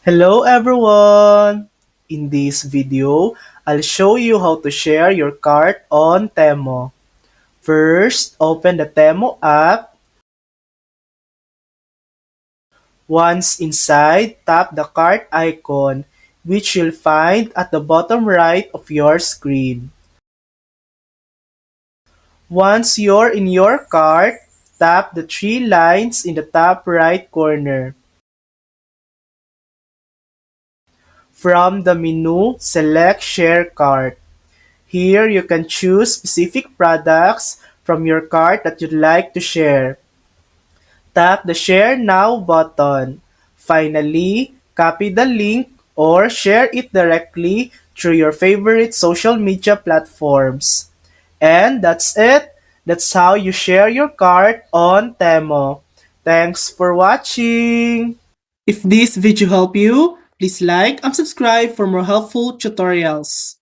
Hello everyone! In this video, I'll show you how to share your cart on Temu. First, open the Temu app. Once inside, tap the cart icon, which you'll find at the bottom right of your screen. Once you're in your cart, tap the three lines in the top right corner. From the menu, select Share Cart. Here, you can choose specific products from your cart that you'd like to share. Tap the Share Now button. Finally, copy the link or share it directly through your favorite social media platforms. And that's it. That's how you share your cart on Temo. Thanks for watching! If this video helped you, please like and subscribe for more helpful tutorials.